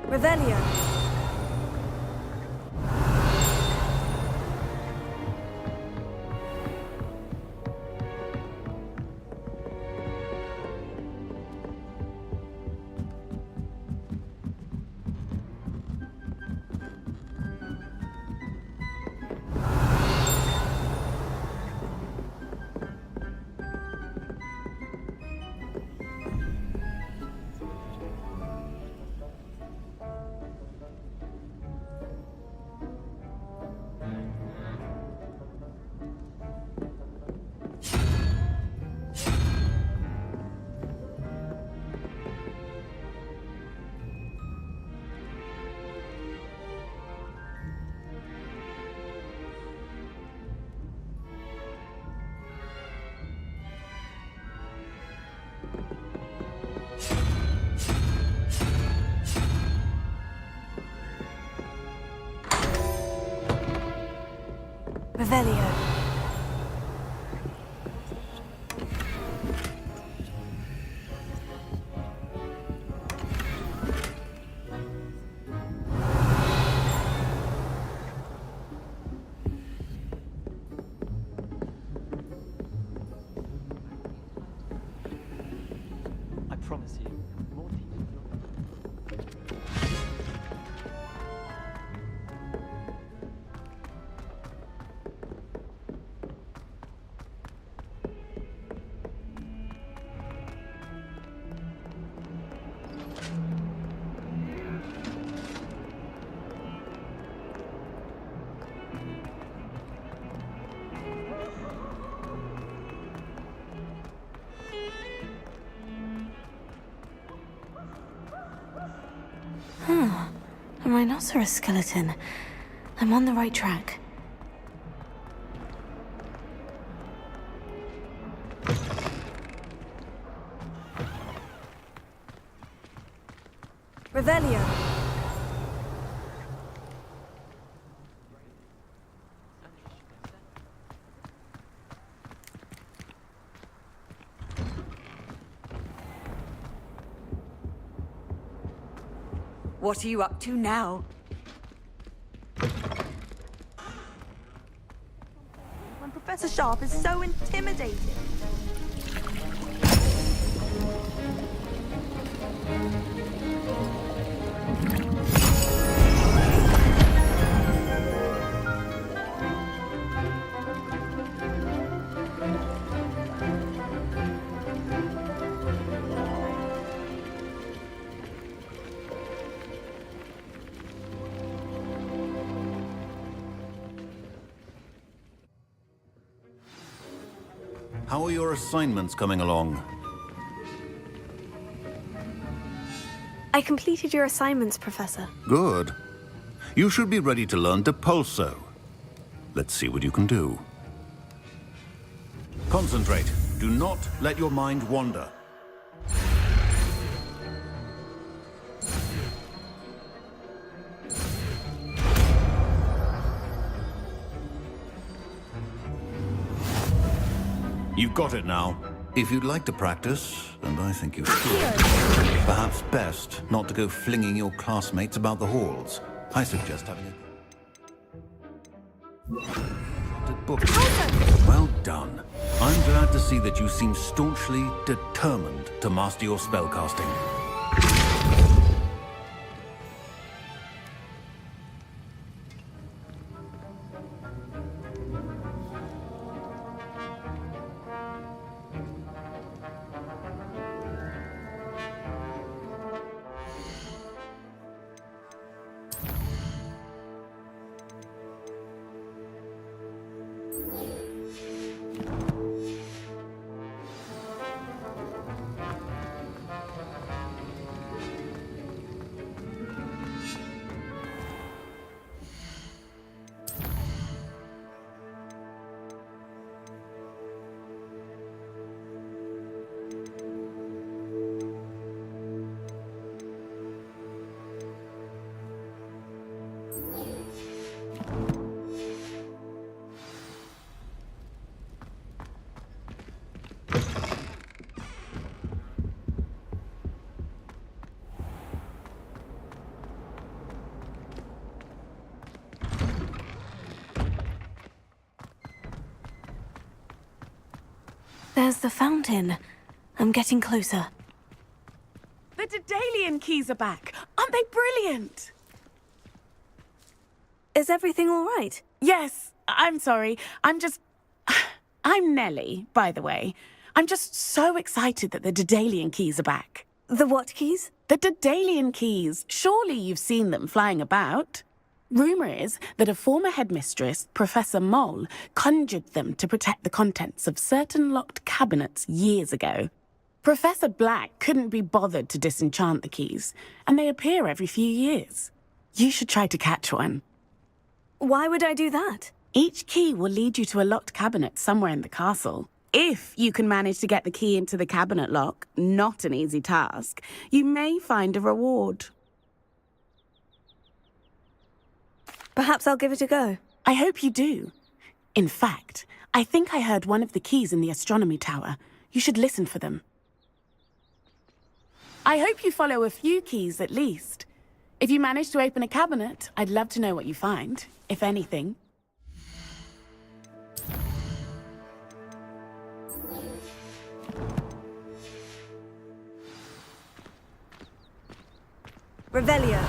Revelio. Revelio. I promise you, more details. A rhinoceros skeleton. I'm on the right track. Revelio. What are you up to now? When Professor Sharp is so intimidating. How are your assignments coming along? I completed your assignments, Professor. Good. You should be ready to learn Depulso. Let's see what you can do. Concentrate. Do not let your mind wander. You've got it now. If you'd like to practice, and I think you should, perhaps best not to go flinging your classmates about the halls. I suggest having a book. Well done. I'm glad to see that you seem staunchly determined to master your spellcasting. There's the fountain. I'm getting closer. The Daedalian keys are back. Aren't they brilliant? Is everything all right? Yes, I'm sorry. I'm Nellie, by the way. I'm just so excited that the Daedalian keys are back. The what keys? The Daedalian keys. Surely you've seen them flying about. Rumour is that a former headmistress, Professor Moll, conjured them to protect the contents of certain locked cabinets years ago. Professor Black couldn't be bothered to disenchant the keys, and they appear every few years. You should try to catch one. Why would I do that? Each key will lead you to a locked cabinet somewhere in the castle. If you can manage to get the key into the cabinet lock, not an easy task, you may find a reward. Perhaps I'll give it a go. I hope you do. In fact, I think I heard one of the keys in the astronomy tower. You should listen for them. I hope you follow a few keys at least. If you manage to open a cabinet, I'd love to know what you find, if anything. Revelio.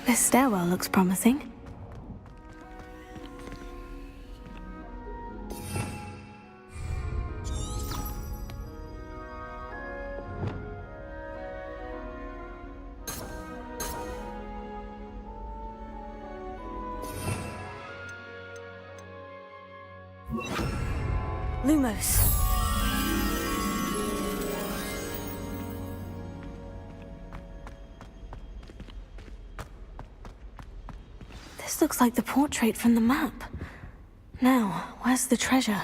This stairwell looks promising. Lumos. This looks like the portrait from the map. Now, where's the treasure?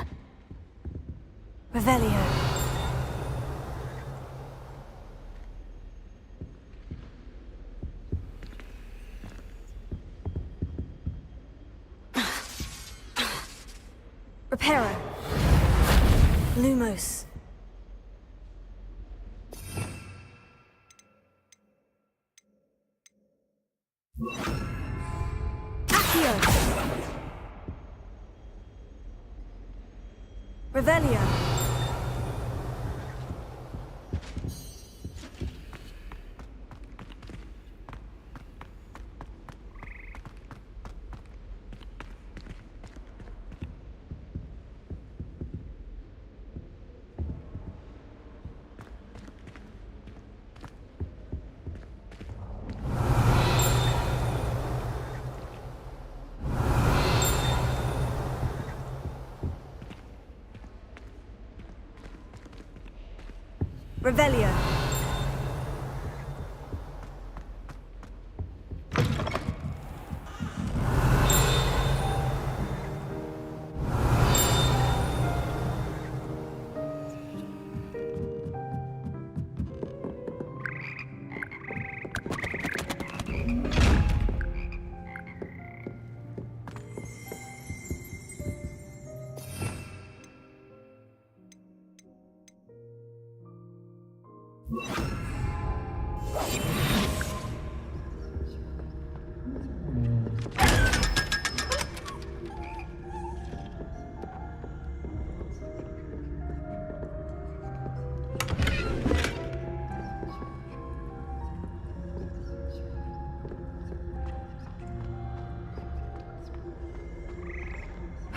Revelio. Reparo. Lumos. Revelio. Revelio.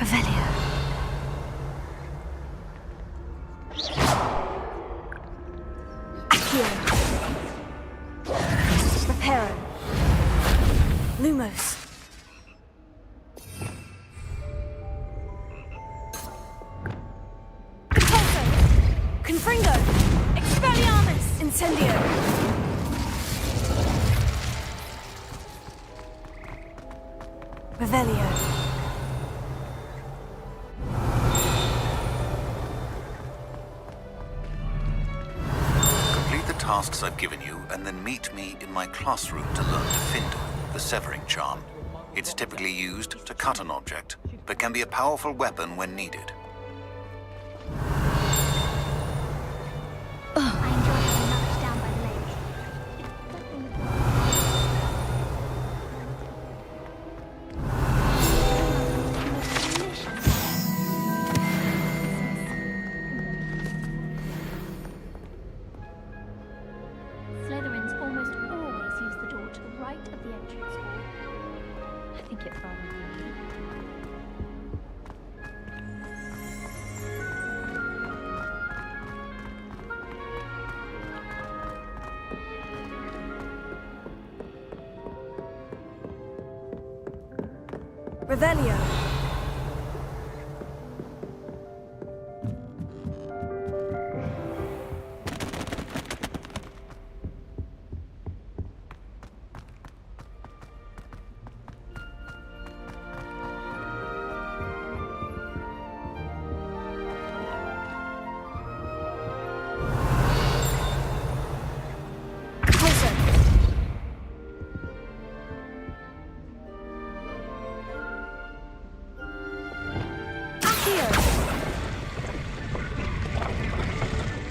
Revelio. Accio. Reparo. Lumos. Repulso. Confringo. Expelliarmus. Incendio. Revelio. spells I've given you, and then meet me in my classroom to learn Defender, the severing charm. It's typically used to cut an object, but can be a powerful weapon when needed. I enjoy being knocked down by the lake. Slytherins almost always use the door to the right of the entrance hall. I think it's rather creepy. Revelio.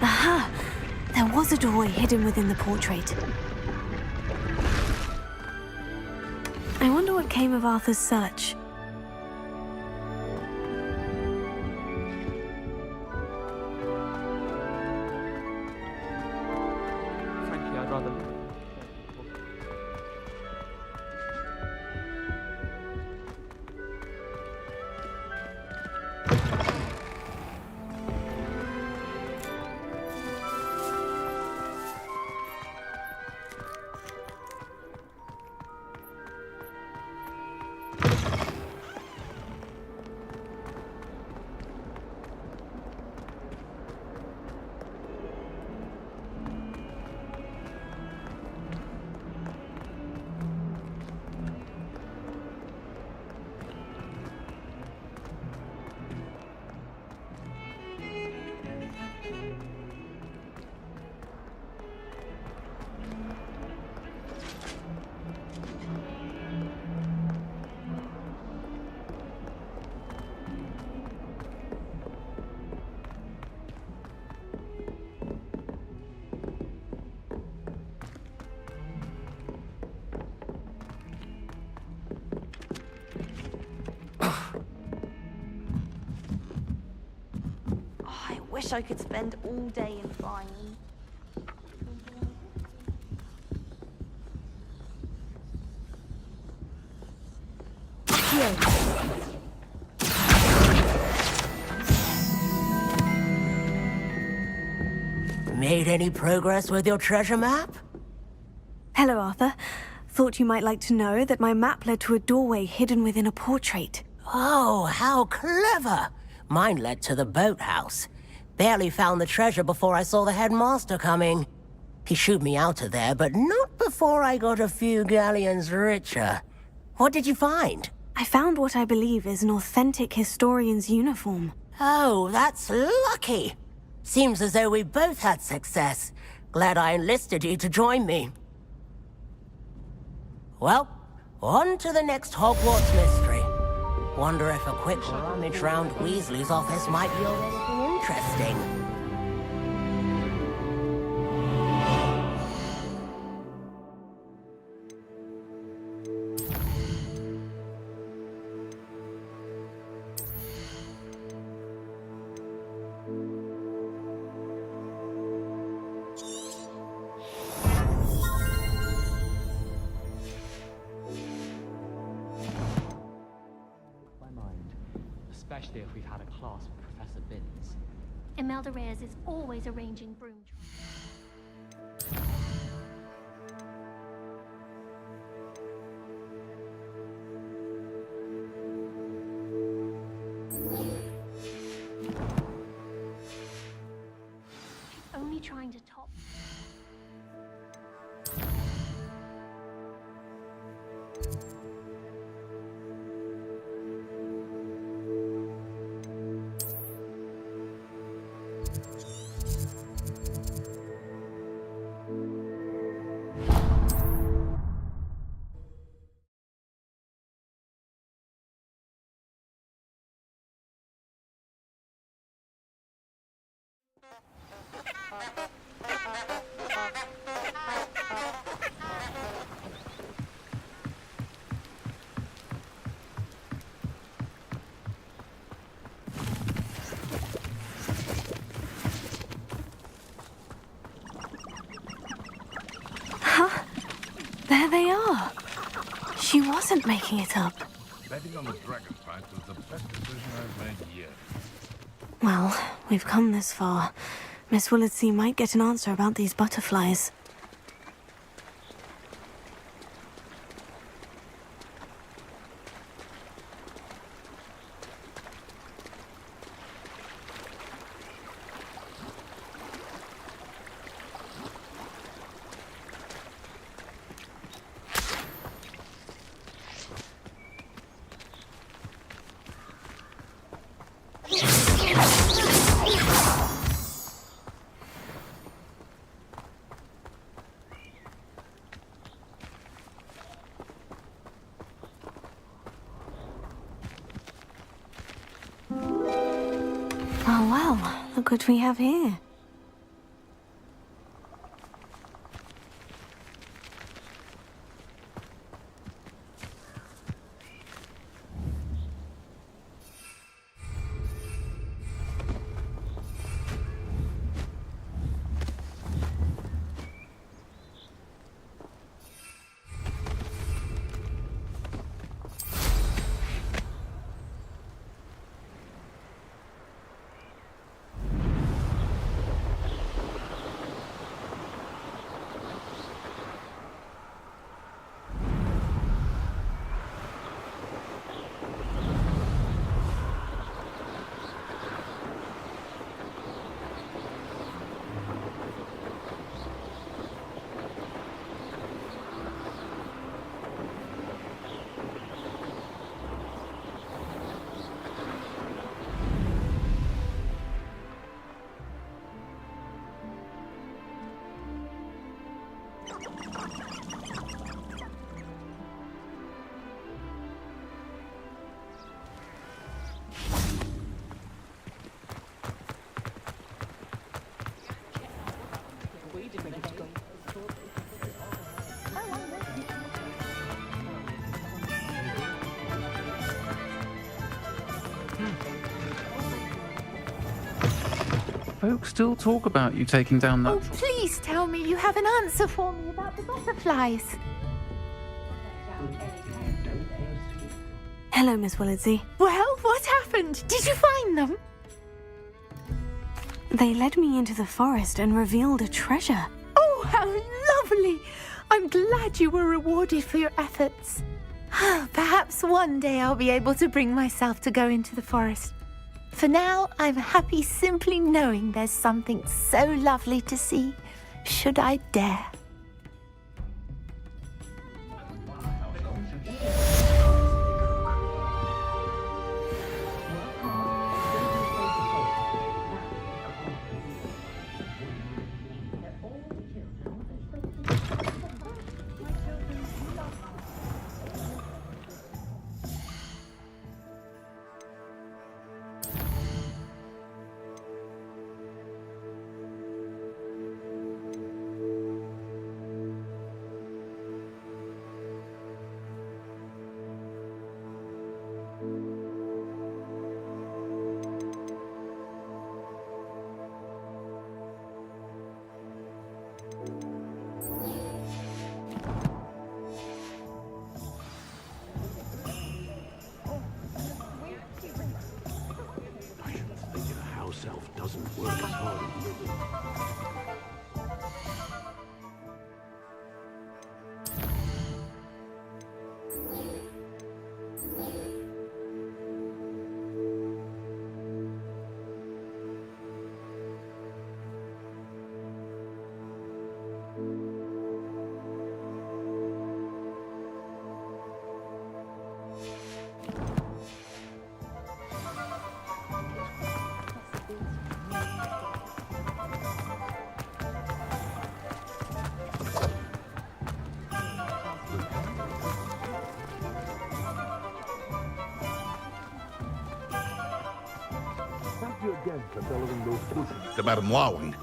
Aha! There was a doorway hidden within the portrait. I wonder what came of Arthur's search. Frankly, I'd rather... I wish I could spend all day in flying. Made any progress with your treasure map? Hello, Arthur. Thought you might like to know that my map led to a doorway hidden within a portrait. Oh, how clever! Mine led to the boathouse. Barely found the treasure before I saw the headmaster coming. He shooed me out of there, but not before I got a few galleons richer. What did you find? I found what I believe is an authentic historian's uniform. Oh, that's lucky. Seems as though we both had success. Glad I enlisted you to join me. Well, on to the next Hogwarts mystery. Wonder if a quick rummage round Weasley's office might yield anything interesting. Especially if we've had a class with Professor Binns. Imelda Reyes is always arranging broom drives. Only trying to top. There they are. She wasn't making it up. Betting on the dragon fight was the best decision I've made yet. Well, we've come this far. Miss Willardsey might get an answer about these butterflies. Oh well, look what we have here. Folks still talk about you taking down that... Oh, please tell me you have an answer for me about the butterflies. Hello, Miss Willardsey. Well, what happened? Did you find them? They led me into the forest and revealed a treasure. Oh, how lovely! I'm glad you were rewarded for your efforts. Perhaps one day I'll be able to bring myself to go into the forest. For now, I'm happy simply knowing there's something so lovely to see, should I dare. Self doesn't work as hard as living. Thank you again for delivering those pushes to Madame Lawing.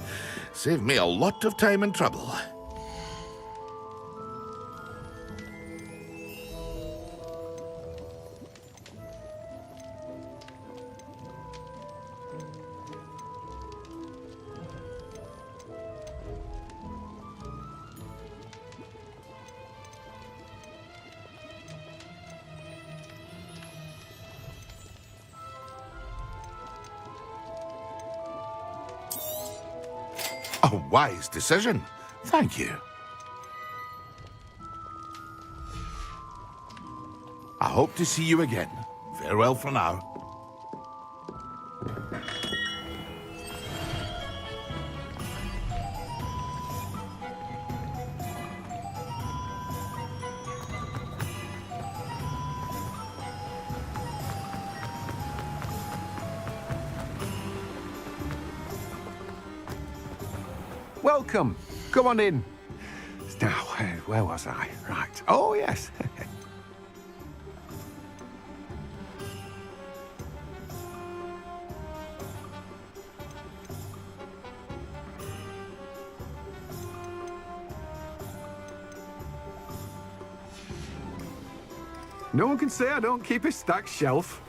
Save me a lot of time and trouble. A wise decision. Thank you. I hope to see you again. Farewell for now. Welcome. Come on in. Now, where was I? Right. Oh, yes. No one can say I don't keep a stacked shelf.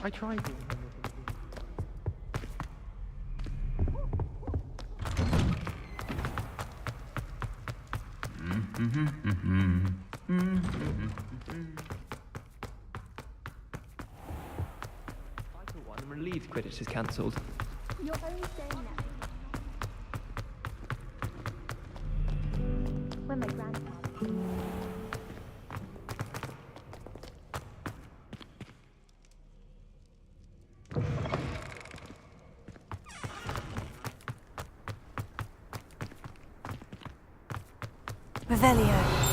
I tried. I'm relieved Quidditch is cancelled. You're only saying that when my grandfather. Revelio.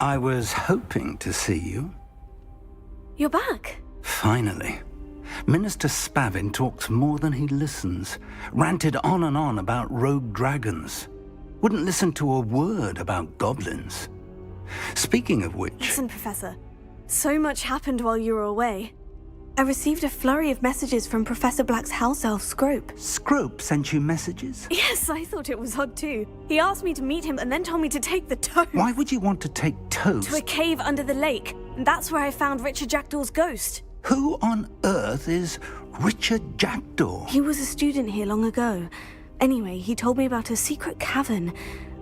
I was hoping to see you. You're back. Finally. Minister Spavin talks more than he listens. Ranted on and on about rogue dragons. Wouldn't listen to a word about goblins. Speaking of which... Listen, Professor. So much happened while you were away. I received a flurry of messages from Professor Black's house elf, Scrope. Scrope sent you messages? Yes, I thought it was odd too. He asked me to meet him and then told me to take the toad. Why would you want to take toads? To a cave under the lake. And that's where I found Richard Jackdaw's ghost. Who on earth is Richard Jackdaw? He was a student here long ago. Anyway, he told me about a secret cavern.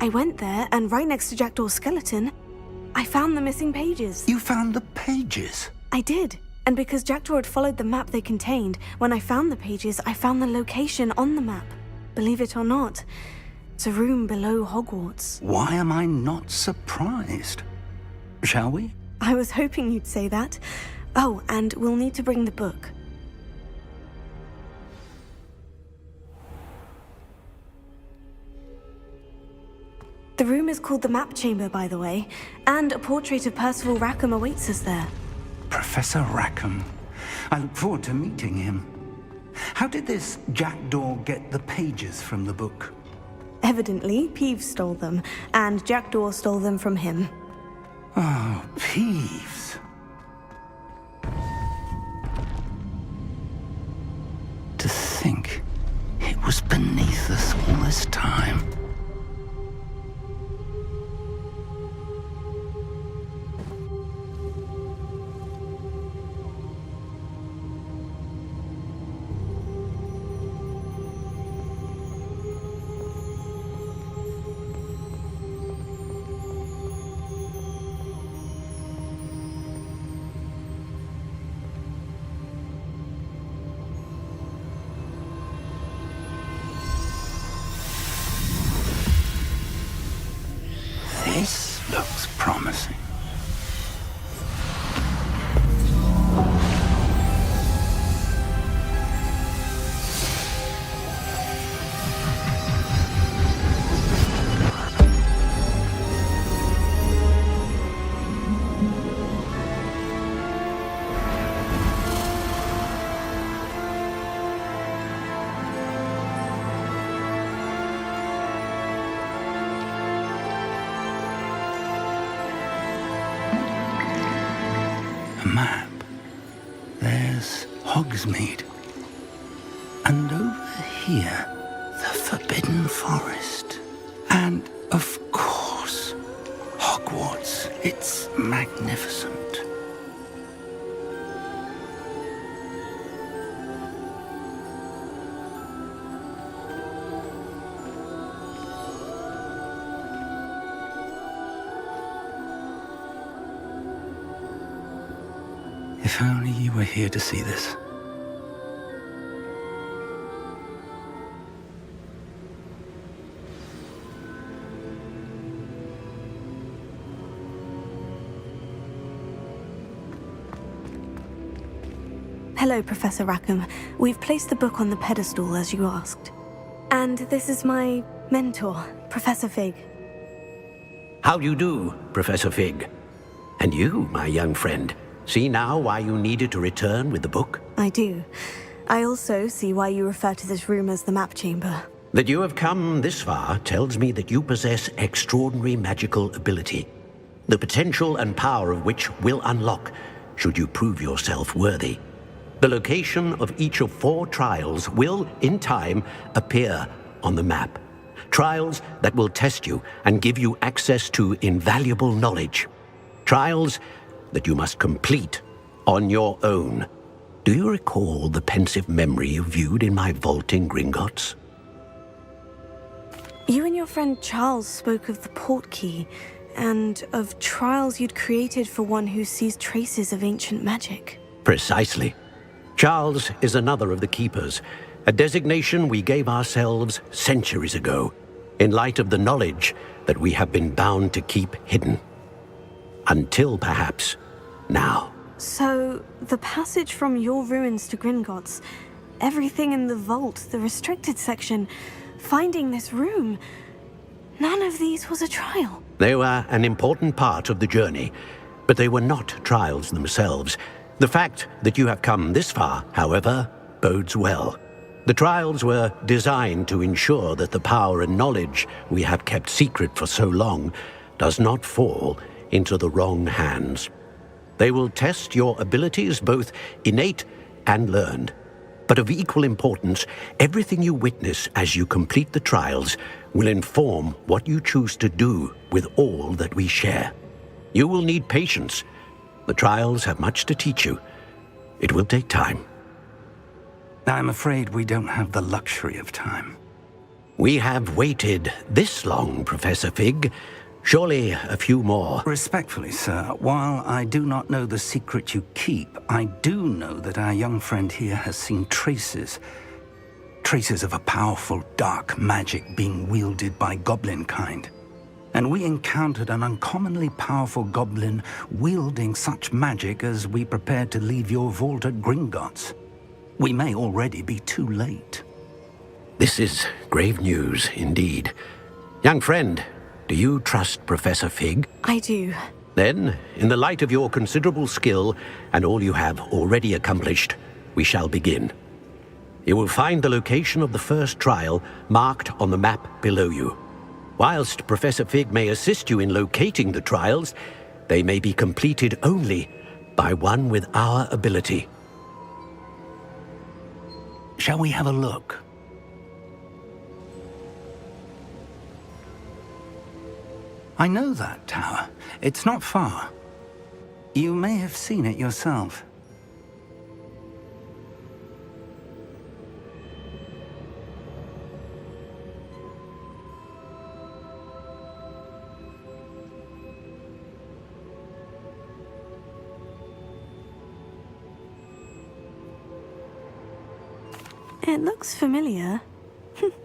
I went there, and right next to Jackdaw's skeleton, I found the missing pages. You found the pages? I did. And because Jackdaw had followed the map they contained, when I found the pages, I found the location on the map. Believe it or not, it's a room below Hogwarts. Why am I not surprised? Shall we? I was hoping you'd say that. Oh, and we'll need to bring the book. The room is called the Map Chamber, by the way, and a portrait of Percival Rackham awaits us there. Professor Rackham. I look forward to meeting him. How did this Jackdaw get the pages from the book? Evidently, Peeves stole them, and Jackdaw stole them from him. Oh, Peeves. To think it was beneath us all this time. This looks promising. Map. There's Hogsmeade. And over here, the Forbidden Forest. And, of course, Hogwarts. It's magnificent. If only you were here to see this. Hello, Professor Rackham. We've placed the book on the pedestal, as you asked. And this is my mentor, Professor Fig. How do you do, Professor Fig? And you, my young friend, see now why you needed to return with the book? I do. I also see why you refer to this room as the Map Chamber. That you have come this far tells me that you possess extraordinary magical ability, the potential and power of which will unlock, should you prove yourself worthy. The location of each of 4 trials will, in time, appear on the map. Trials that will test you and give you access to invaluable knowledge. Trials that you must complete on your own. Do you recall the pensive memory you viewed in my vault in Gringotts? You and your friend Charles spoke of the portkey, and of trials you'd created for one who sees traces of ancient magic. Precisely. Charles is another of the Keepers, a designation we gave ourselves centuries ago, in light of the knowledge that we have been bound to keep hidden. Until perhaps now. So, the passage from your ruins to Gringotts, everything in the vault, the restricted section, finding this room, none of these was a trial. They were an important part of the journey, but they were not trials themselves. The fact that you have come this far, however, bodes well. The trials were designed to ensure that the power and knowledge we have kept secret for so long does not fall into the wrong hands. They will test your abilities, both innate and learned. But of equal importance, everything you witness as you complete the trials will inform what you choose to do with all that we share. You will need patience. The trials have much to teach you. It will take time. I'm afraid we don't have the luxury of time. We have waited this long, Professor Fig. Surely a few more. Respectfully, sir, while I do not know the secret you keep, I do know that our young friend here has seen traces of a powerful dark magic being wielded by goblin kind. And we encountered an uncommonly powerful goblin wielding such magic as we prepared to leave your vault at Gringotts. We may already be too late. This is grave news indeed. Young friend, do you trust Professor Fig? I do. Then, in the light of your considerable skill and all you have already accomplished, we shall begin. You will find the location of the first trial marked on the map below you. Whilst Professor Fig may assist you in locating the trials, they may be completed only by one with our ability. Shall we have a look? I know that tower. It's not far. You may have seen it yourself. It looks familiar.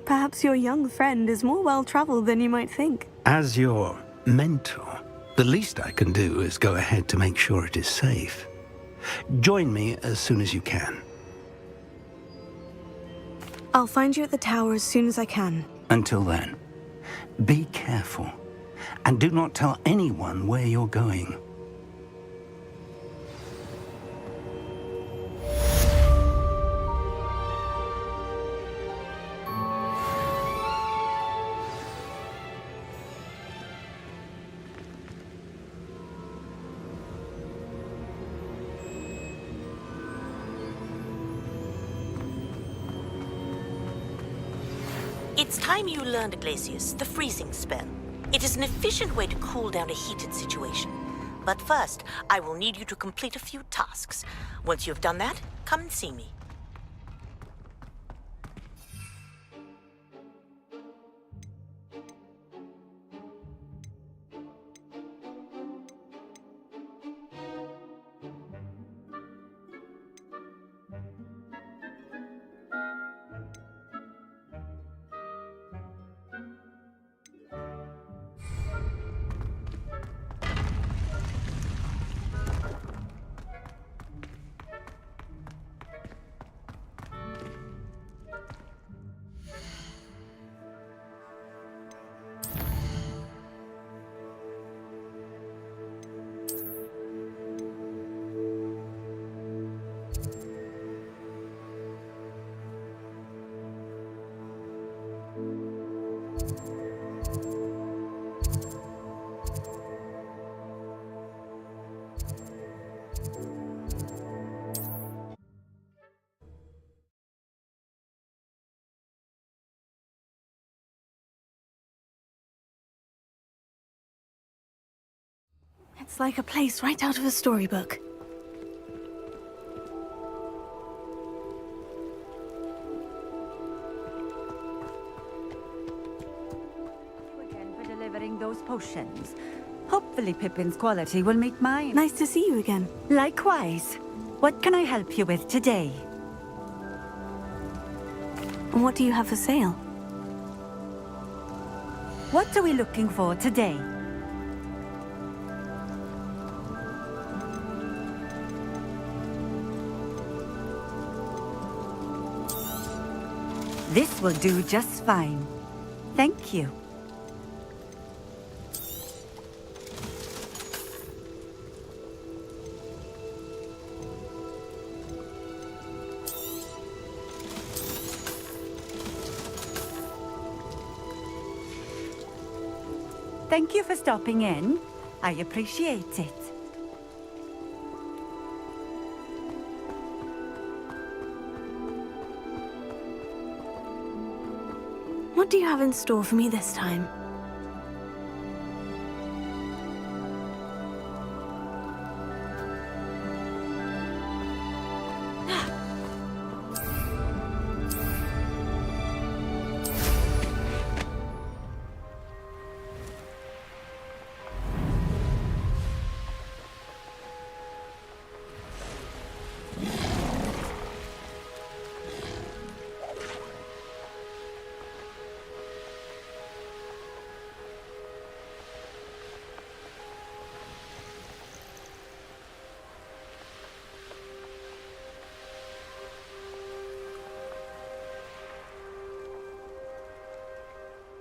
Perhaps your young friend is more well-traveled than you might think. As your mentor, the least I can do is go ahead to make sure it is safe. Join me as soon as you can. I'll find you at the tower as soon as I can. Until then, be careful, and do not tell anyone where you're going. It's time you learned, Glacius, the freezing spell. It is an efficient way to cool down a heated situation. But first, I will need you to complete a few tasks. Once you have done that, come and see me. It's like a place right out of a storybook. Again for delivering those potions. Hopefully Pippin's quality will meet mine. Nice to see you again. Likewise. What can I help you with today? What do you have for sale? What are we looking for today? This will do just fine. Thank you. Thank you for stopping in. I appreciate it. What do you have in store for me this time?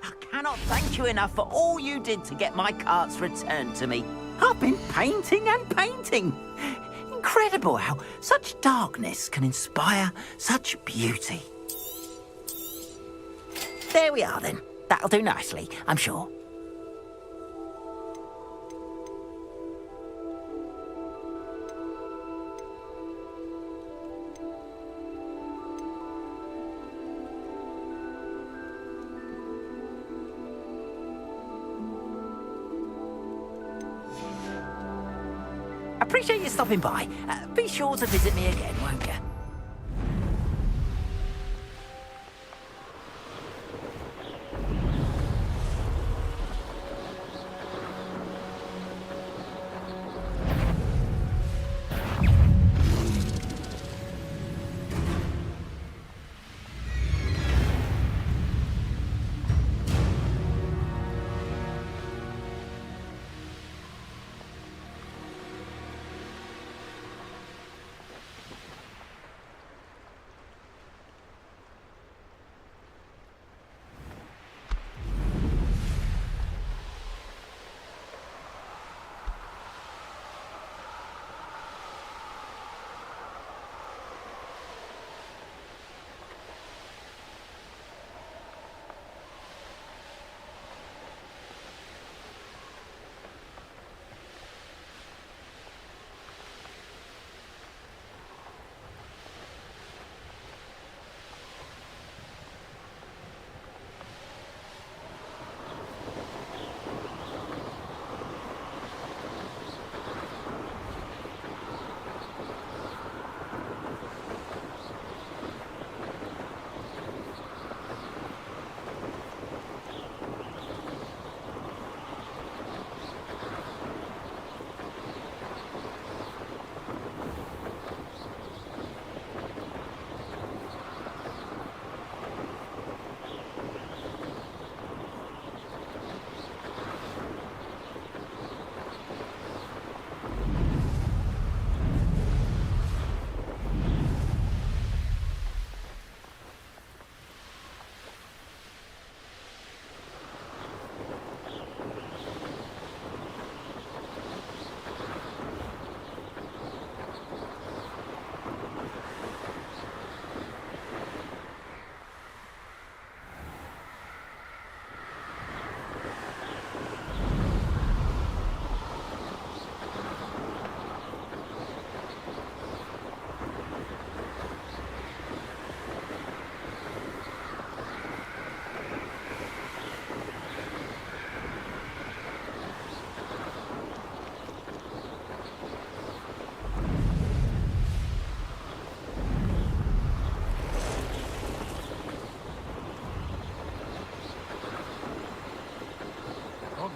I cannot thank you enough for all you did to get my carts returned to me. I've been painting and painting. Incredible how such darkness can inspire such beauty. There we are then. That'll do nicely, I'm sure. Appreciate you stopping by. Be sure to visit me again, won't you?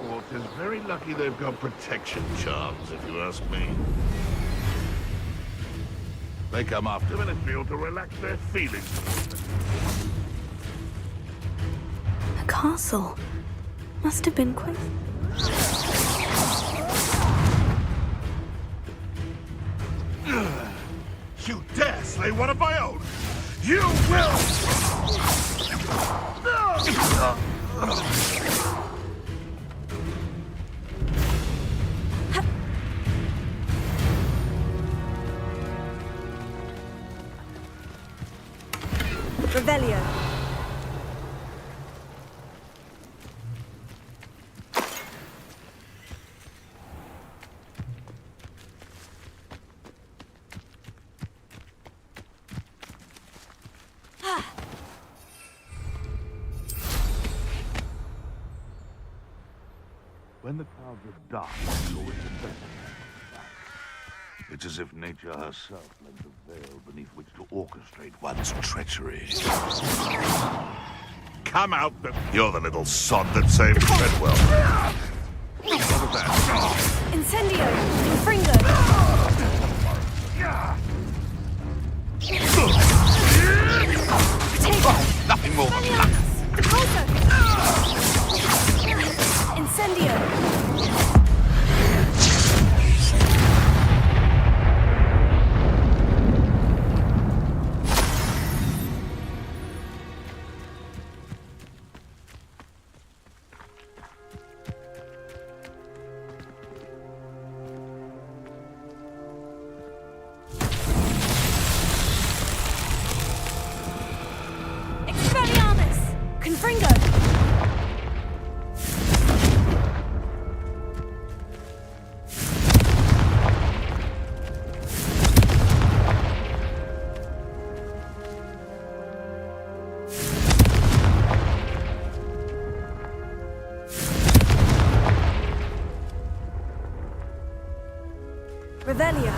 Hogwarts is very lucky they've got protection charms, if you ask me. They come after Ministry to relax their feelings. A castle. Must have been quite... You dare slay one of my own! You will! Revelio. When the clouds are dark, it's always the best. It's as if nature herself lends a veil beneath which to orchestrate one's treachery. Come out, you're the little sod that saved Treadwell. What was that? Incendio! Confringo! Potato! Nothing more than luck. Incendio! Confringo! Revelio.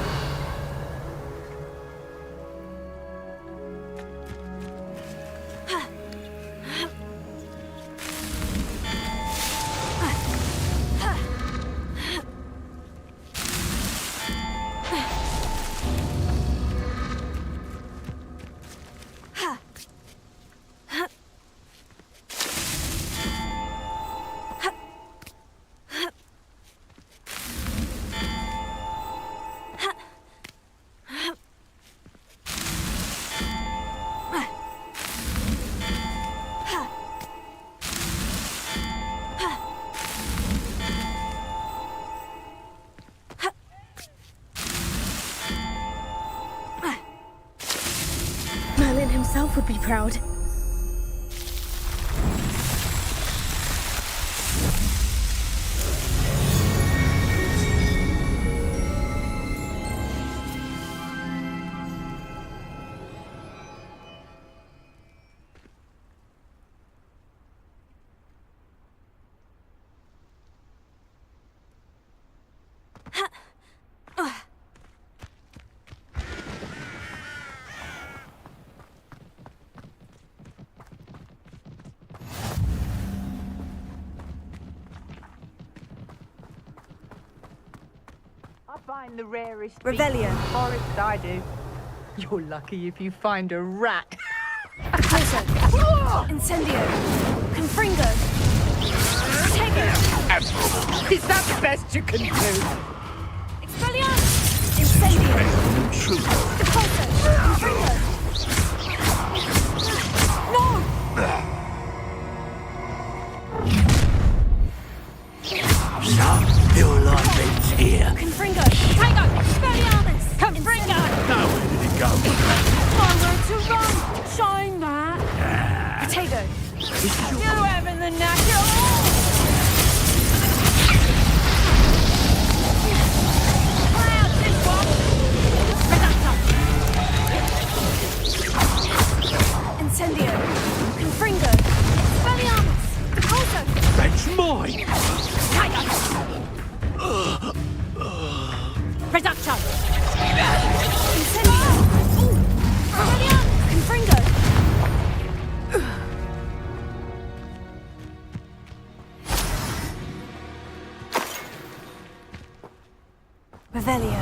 Merlin himself would be proud. Find the rarest Revelio. forest, I do. You're lucky if you find a rat. Potato. Incendio. Confringo. Potato. Is that the best you can do? Expelliarmus. Incendio. Potato. Confringo. No! So, your life ends here. Confringo. Potato. Expelliarmus. Confringo. Now, where did it go? Nowhere to run. Shine that. Potato. You having the natural. Incendio. Confringo. Expelliarmus. Potato. That's mine. Reducto! Incendio! Expelliarmus! Confringo! Revelio.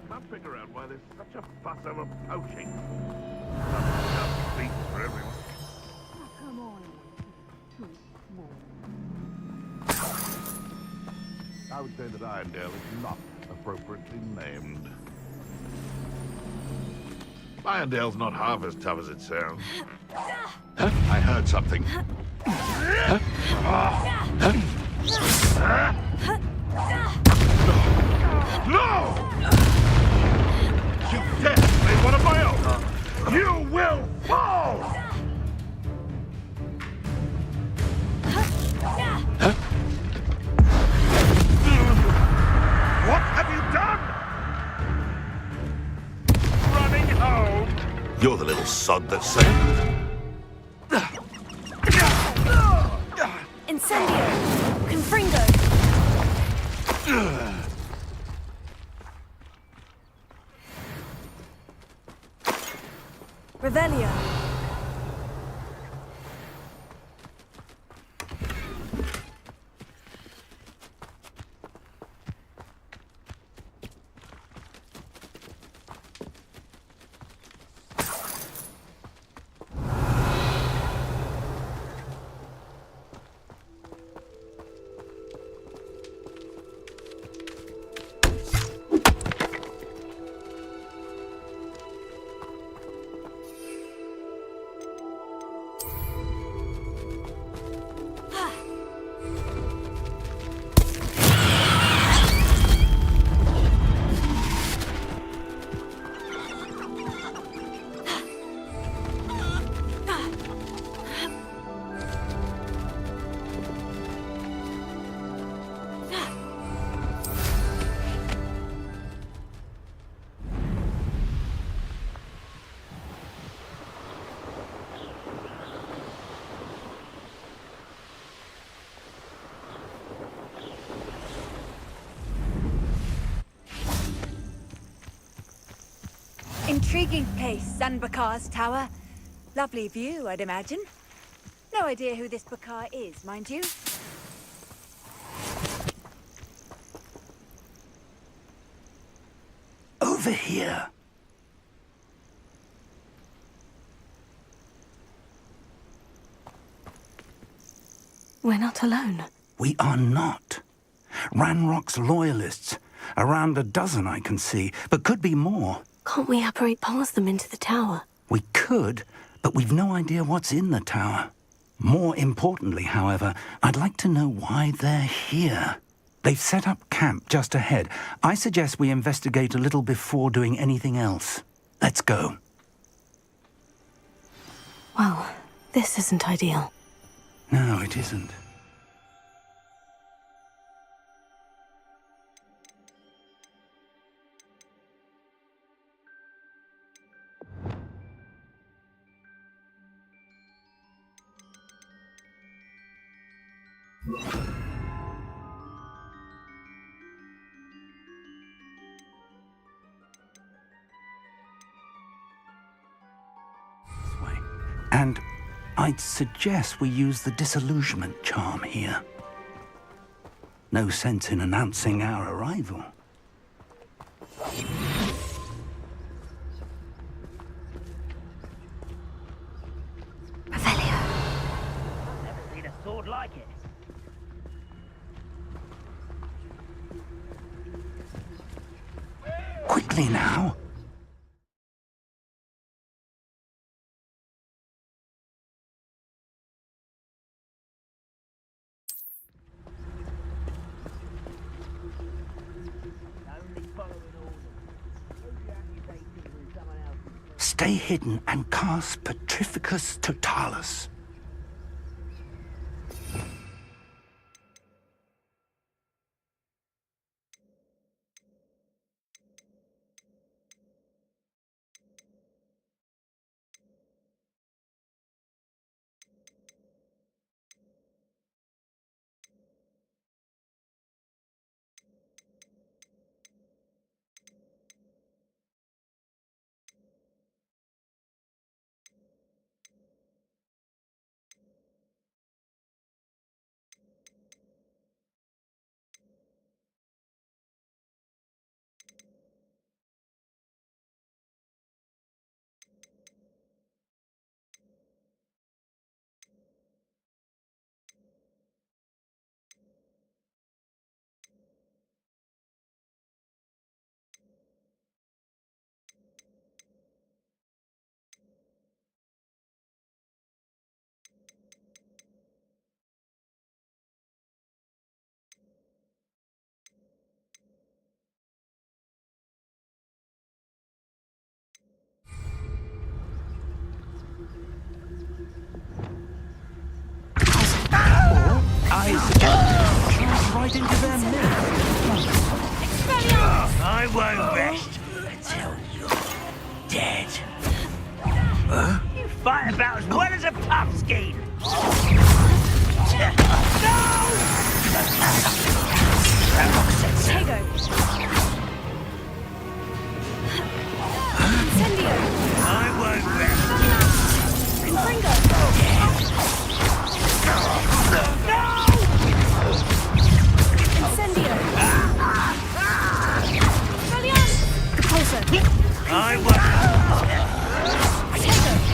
Can't figure out why there's such a fuss over poaching. Nothing just beats for everyone. Come on. I would say that Irondale is not appropriately named. Irondale's not half as tough as it sounds. I heard something. No! You dare play one of my own! You will fall! What have you done? Running home? You're the little sod that saved. Incendio! Confringo! Revelio. Intriguing place, Sanbakar's tower. Lovely view, I'd imagine. No idea who this Bakar is, mind you. Over here. We're not alone. We are not. Ranrock's loyalists. Around a dozen I can see, but could be more. Can't we apparate past them into the tower? We could, but we've no idea what's in the tower. More importantly, however, I'd like to know why they're here. They've set up camp just ahead. I suggest we investigate a little before doing anything else. Let's go. Well, this isn't ideal. No, it isn't. And I'd suggest we use the disillusionment charm here. No sense in announcing our arrival. Revelio. I've never seen a sword like it. Quickly now. Stay hidden and cast Petrificus Totalis. right into their midst. I won't rest until you're dead. You fight about as well as a pumpkin. Tego! Incendio! I won't rest. Confringo! Incendio! Repulsor! I won't.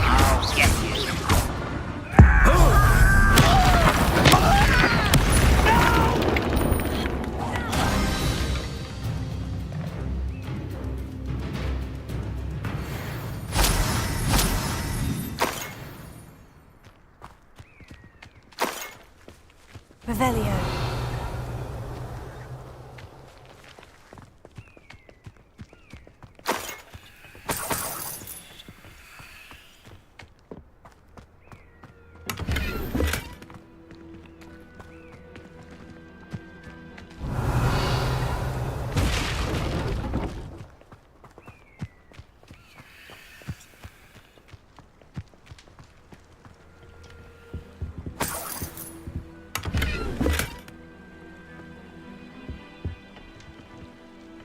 I'll get you. Revelio.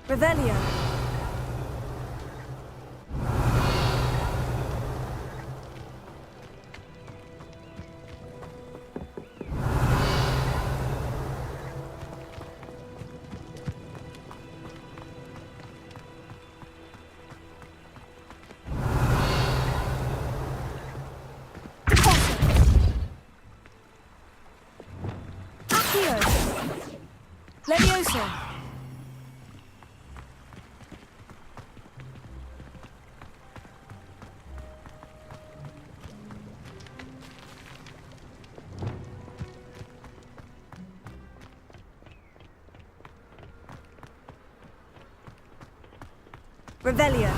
Revelio. Accio. Levioso. Revelio.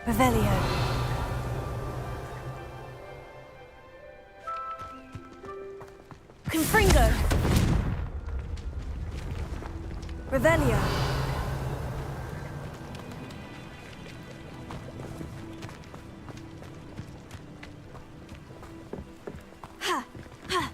Revelio. Confringo. Revelio. Ha! Ha!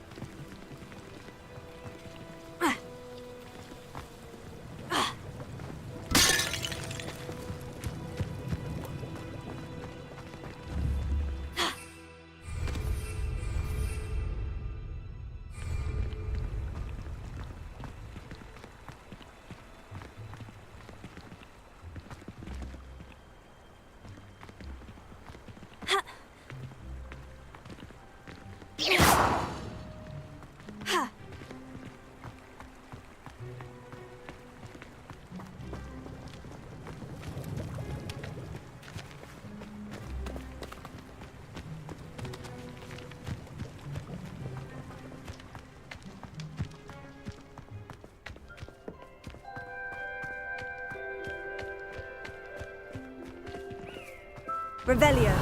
Revelio.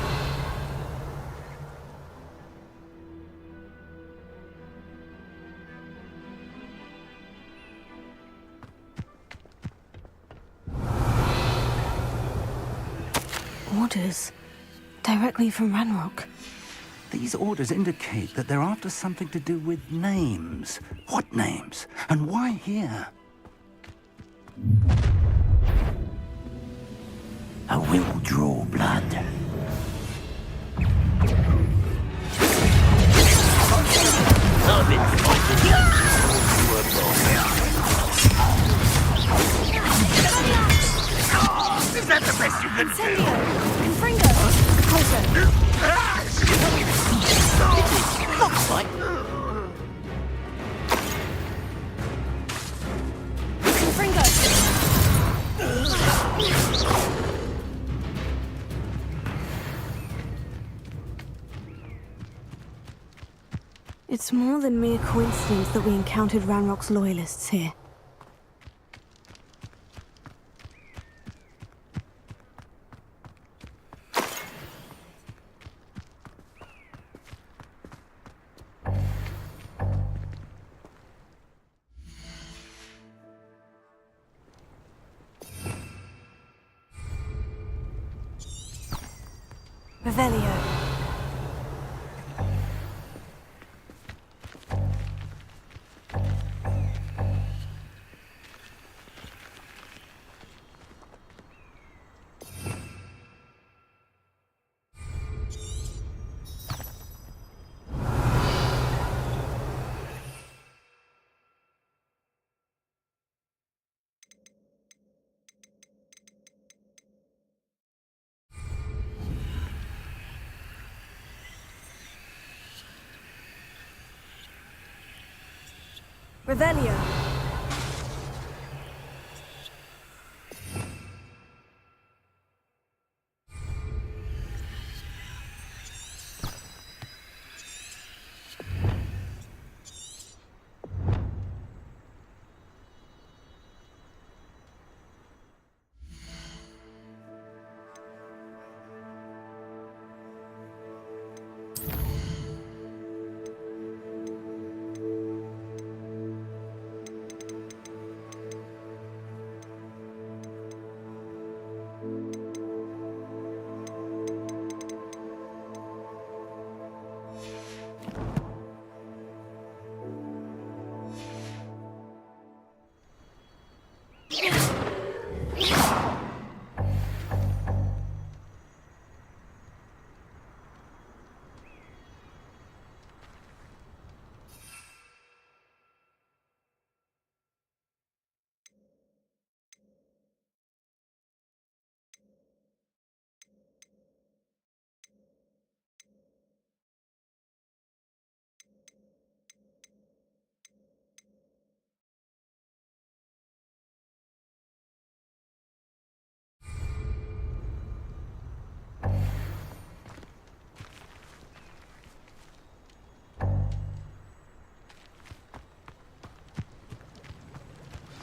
Orders. Directly from Ranrock. These orders indicate that they're after something to do with names. What names? And why here? I will draw blood. I've been fighting you were born. It's more than mere coincidence that we encountered Ranrock's loyalists here. Revelio. Revelio.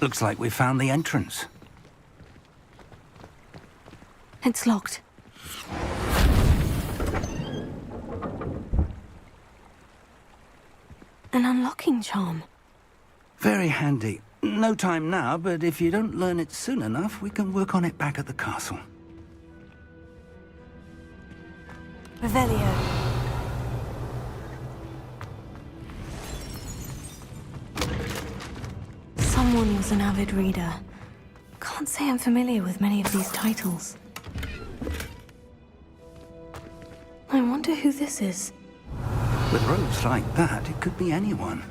Looks like we found the entrance. It's locked. An unlocking charm. Very handy. No time now, but if you don't learn it soon enough, we can work on it back at the castle. Revelio. Someone was an avid reader. Can't say I'm familiar with many of these titles. I wonder who this is. With robes like that, it could be anyone.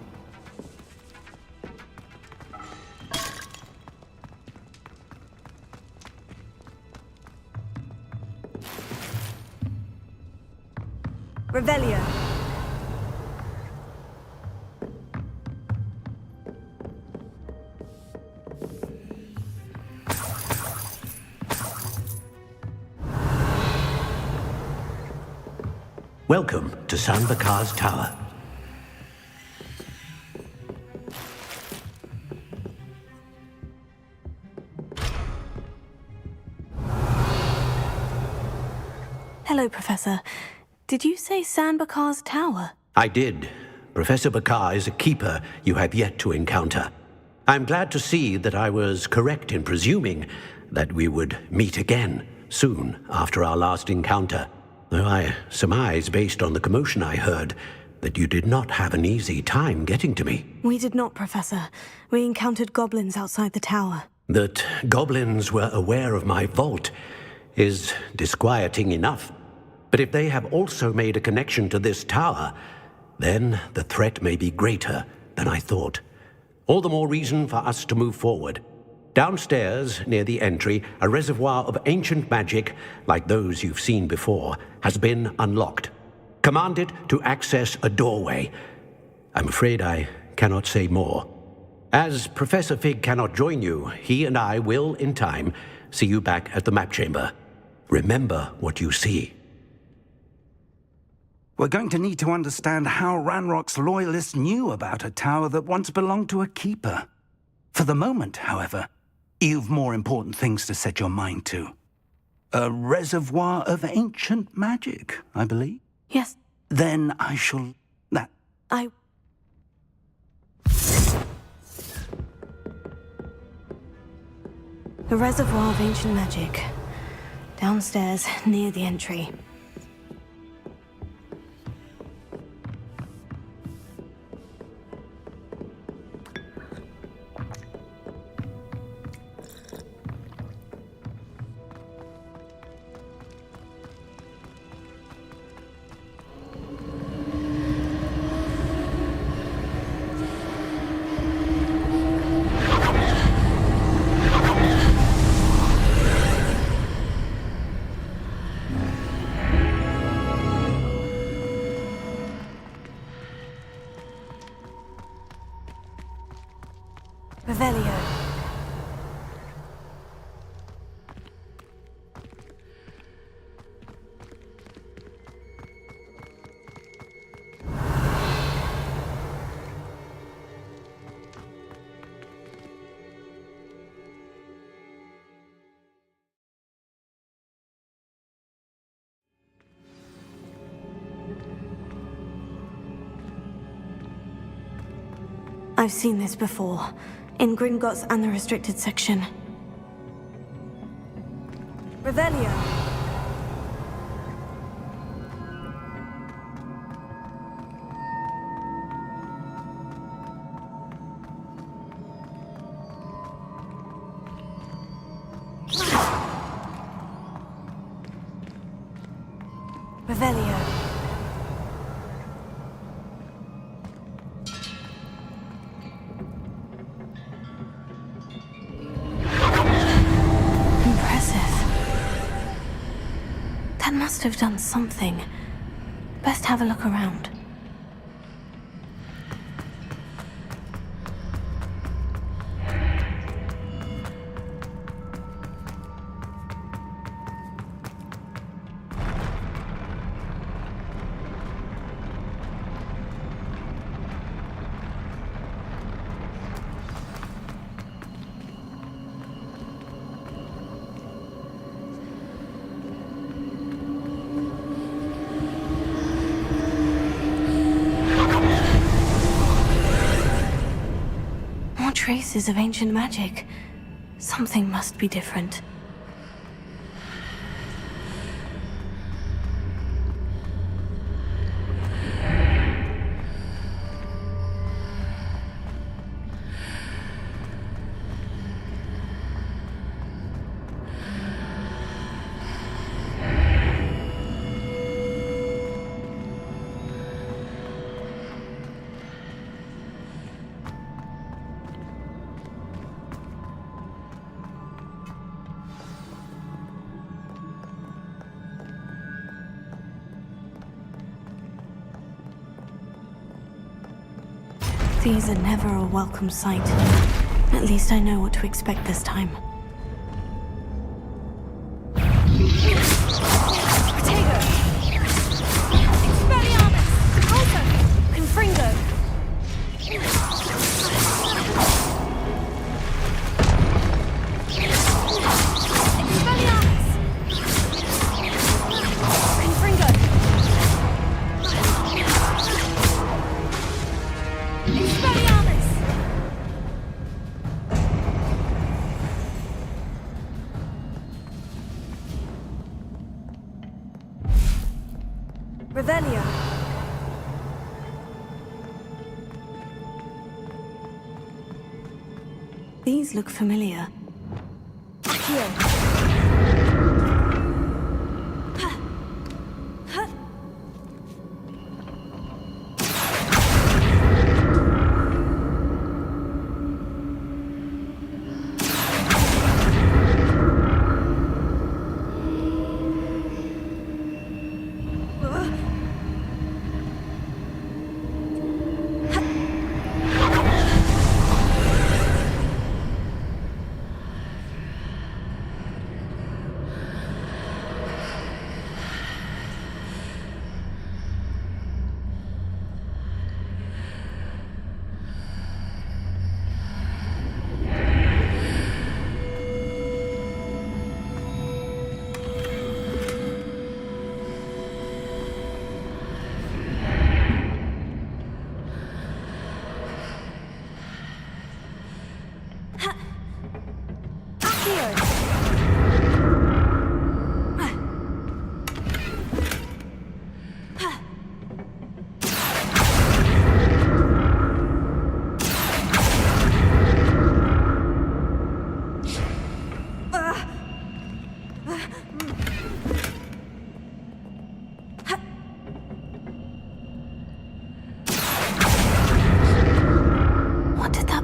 Revelio. Welcome to San Bakar's Tower. Hello, Professor. Did you say San Bakar's Tower? I did. Professor Bakar is a keeper you have yet to encounter. I'm glad to see that I was correct in presuming that we would meet again soon after our last encounter. Though I surmise, based on the commotion I heard, that you did not have an easy time getting to me. We did not, Professor. We encountered goblins outside the tower. That goblins were aware of my vault is disquieting enough. But if they have also made a connection to this tower, then the threat may be greater than I thought. All the more reason for us to move forward. Downstairs, near the entry, a reservoir of ancient magic, like those you've seen before, has been unlocked. Command it to access a doorway. I'm afraid I cannot say more. As Professor Fig cannot join you, he and I will, in time, see you back at the map chamber. Remember what you see. We're going to need to understand how Ranrock's loyalists knew about a tower that once belonged to a keeper. For the moment, however, you've more important things to set your mind to. A reservoir of ancient magic, I believe? Yes. Then I shall... A reservoir of ancient magic. Downstairs, near the entry. Revelio. I've seen this before. In Gringotts and the restricted section. Revelio. Revelio. Must have done something. Best have a look around. Traces of ancient magic. Something must be different. These are never a welcome sight. At least I know what to expect this time. Revelio. These look familiar. Here.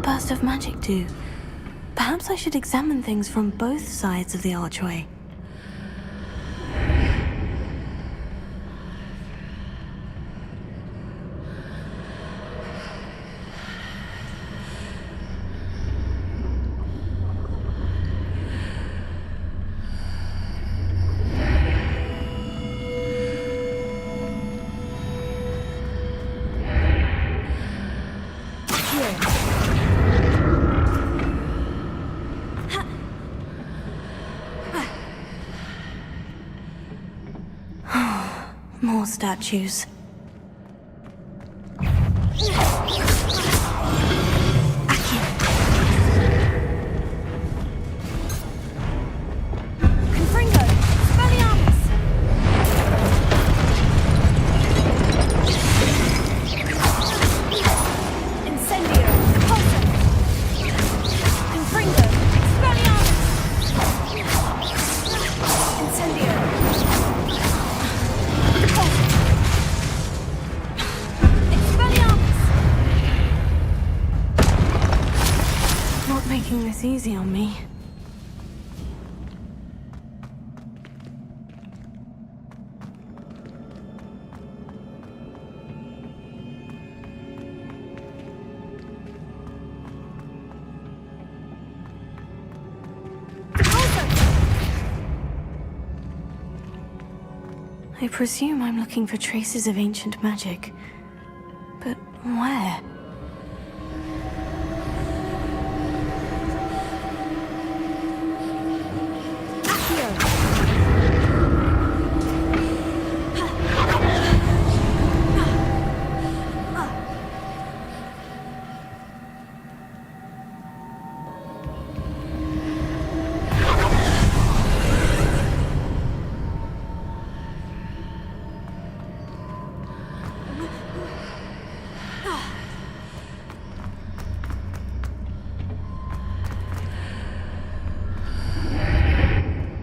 burst of magic do? Perhaps I should examine things from both sides of the archway. More statues. Making this easy on me. I presume I'm looking for traces of ancient magic. But where?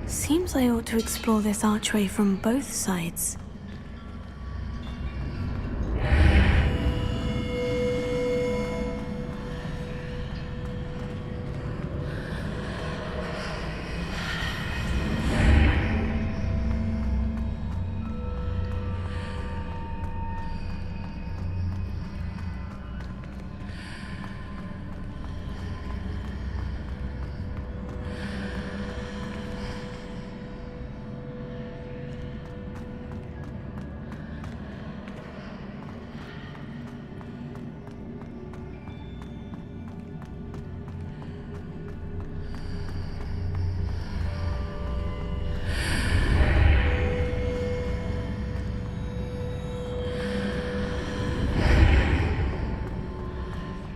Seems I ought to explore this archway from both sides.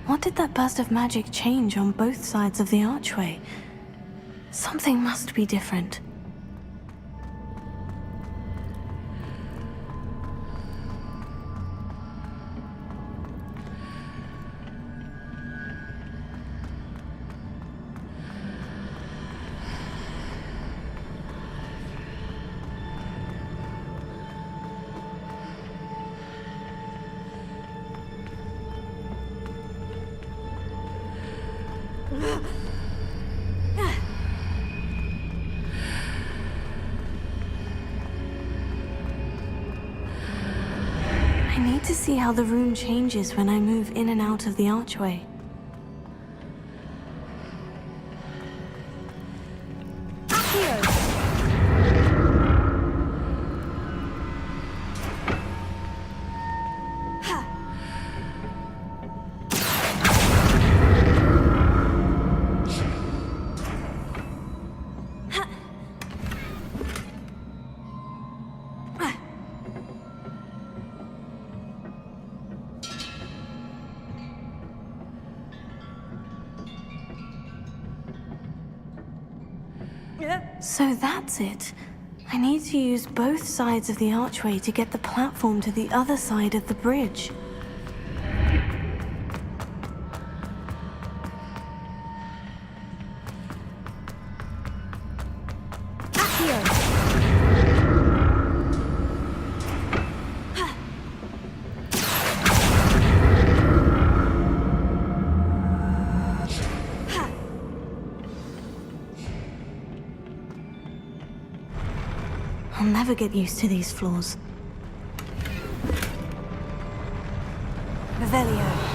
What did that burst of magic change on both sides of the archway? Something must be different. I need to see how the room changes when I move in and out of the archway. So that's it. I need to use both sides of the archway to get the platform to the other side of the bridge. never get used to these floors. Revelio.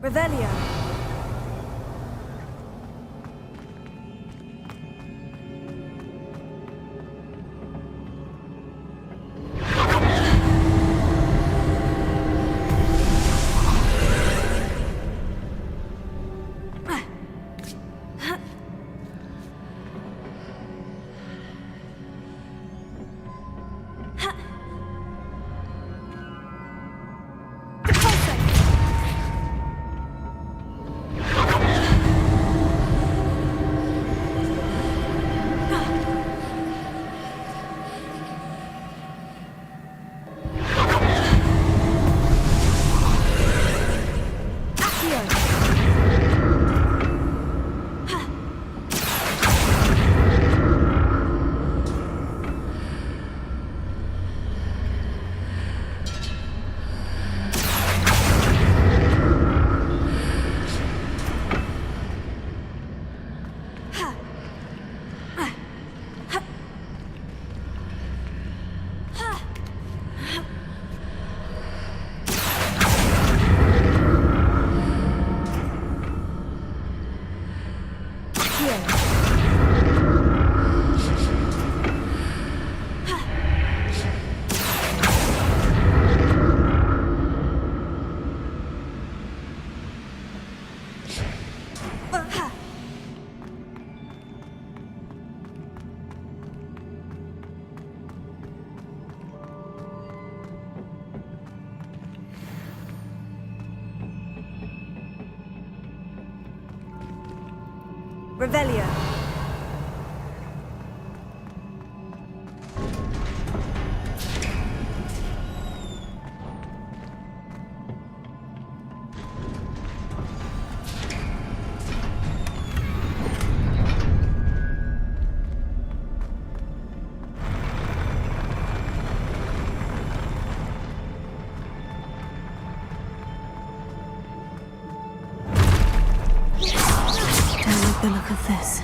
Revelio. Revelio. Don't like the look of this.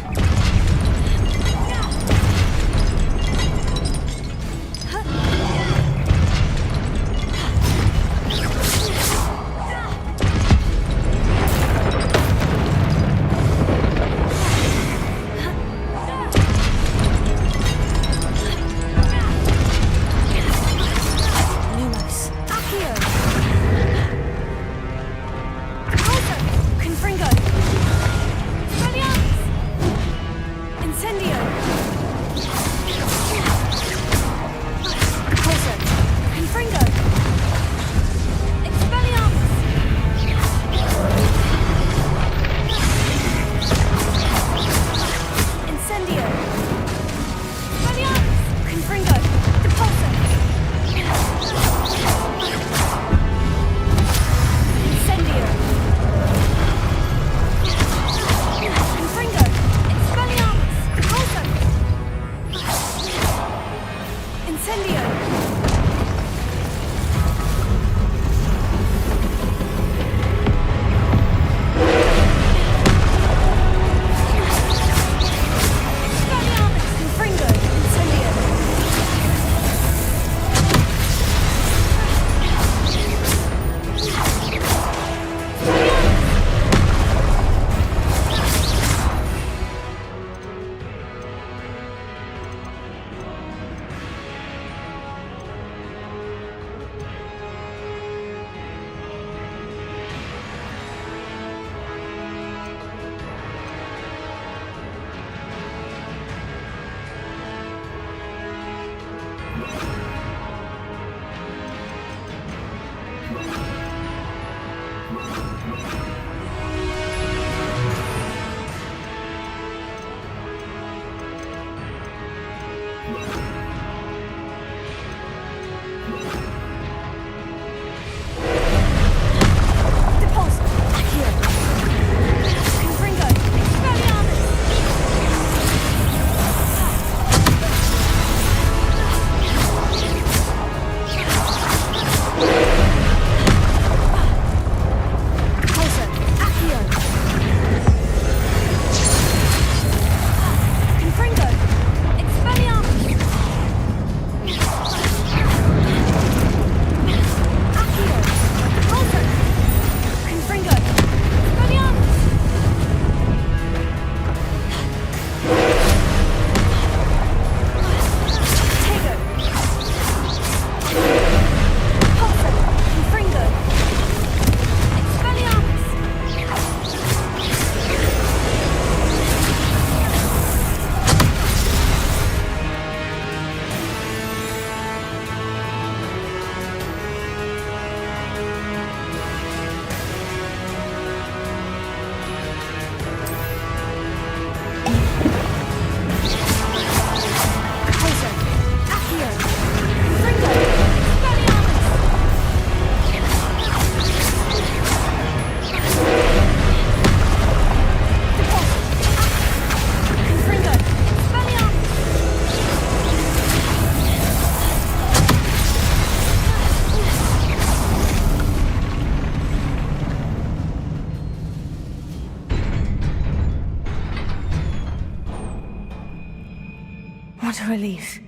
What a relief.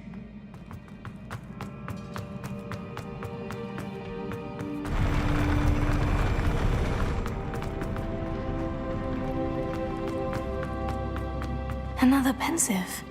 Another pensive.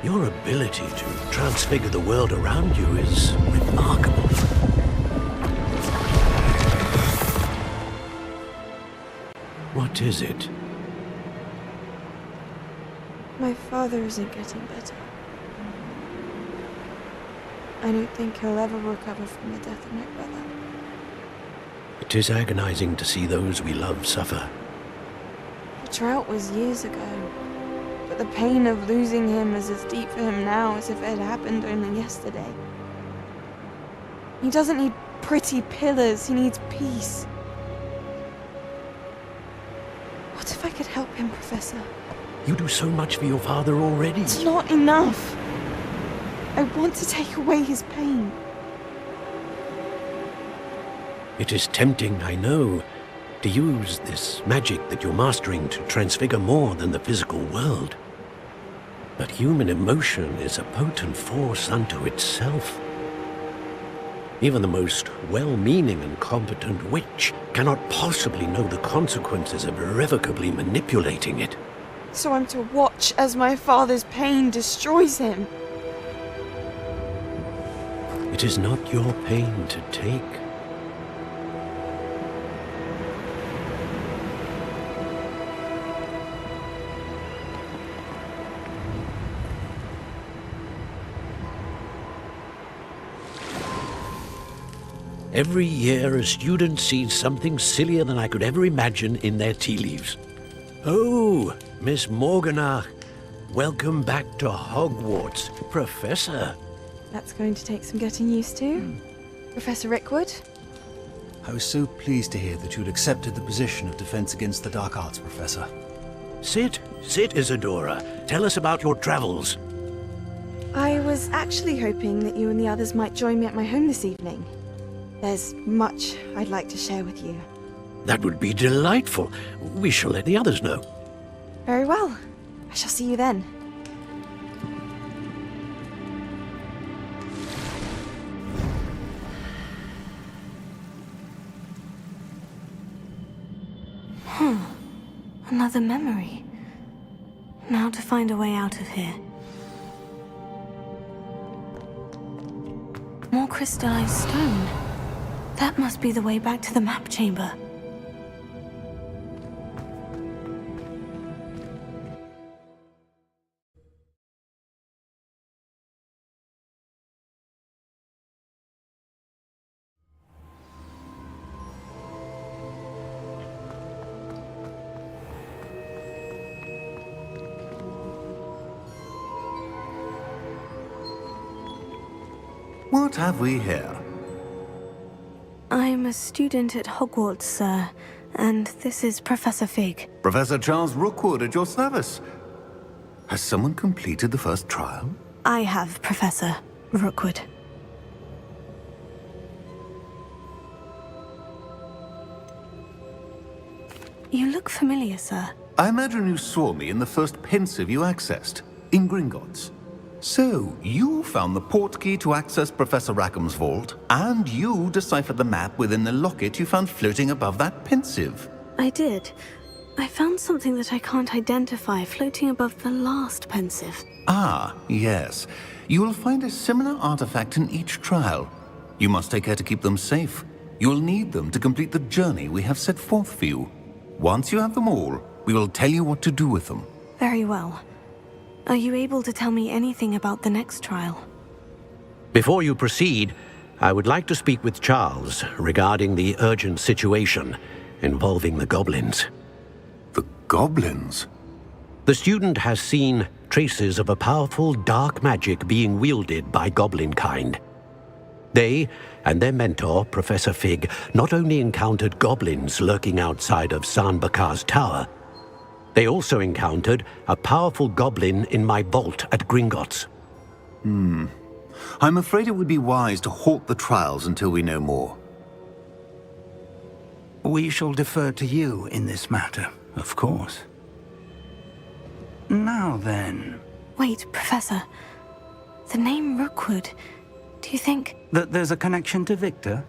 Your ability to transfigure the world around you is remarkable. What is it? My father isn't getting better. I don't think he'll ever recover from the death of my brother. It is agonizing to see those we love suffer. The drought was years ago, but the pain of losing him is as deep for him now as if it had happened only yesterday. He doesn't need pretty pillars, he needs peace. What if I could help him, Professor? You do so much for your father already. It's not enough. I want to take away his pain. It is tempting, I know, to use this magic that you're mastering to transfigure more than the physical world. But human emotion is a potent force unto itself. Even the most well-meaning and competent witch cannot possibly know the consequences of irrevocably manipulating it. So I'm to watch as my father's pain destroys him. It is not your pain to take. Every year, a student sees something sillier than I could ever imagine in their tea leaves. Oh, Miss Morganach, welcome back to Hogwarts, Professor. That's going to take some getting used to. Professor Rickwood? I was so pleased to hear that you'd accepted the position of Defense Against the Dark Arts, Professor. Sit, Isadora. Tell us about your travels. I was actually hoping that you and the others might join me at my home this evening. There's much I'd like to share with you. That would be delightful. We shall let the others know. Very well. I shall see you then. Another memory. Now to find a way out of here. More crystallized stone. That must be the way back to the map chamber. What have we here? I'm a student at Hogwarts, sir, and this is Professor Fig. Professor Charles Rookwood at your service. Has someone completed the first trial? I have, Professor Rookwood. You look familiar, sir. I imagine you saw me in the first pensive you accessed, in Gringotts. So, you found the portkey to access Professor Rackham's vault, and you deciphered the map within the locket you found floating above that pensive. I did. I found something that I can't identify floating above the last pensive. Ah, yes. You will find a similar artifact in each trial. You must take care to keep them safe. You'll need them to complete the journey we have set forth for you. Once you have them all, we will tell you what to do with them. Very well. Are you able to tell me anything about the next trial? Before you proceed, I would like to speak with Charles regarding the urgent situation involving the goblins. The goblins? The student has seen traces of a powerful dark magic being wielded by goblin kind. They and their mentor, Professor Fig, not only encountered goblins lurking outside of Sanbakar's tower, they also encountered a powerful goblin in my vault at Gringotts. I'm afraid it would be wise to halt the trials until we know more. We shall defer to you in this matter, of course. Now then... Wait, Professor. The name Rookwood, do you think... That there's a connection to Victor?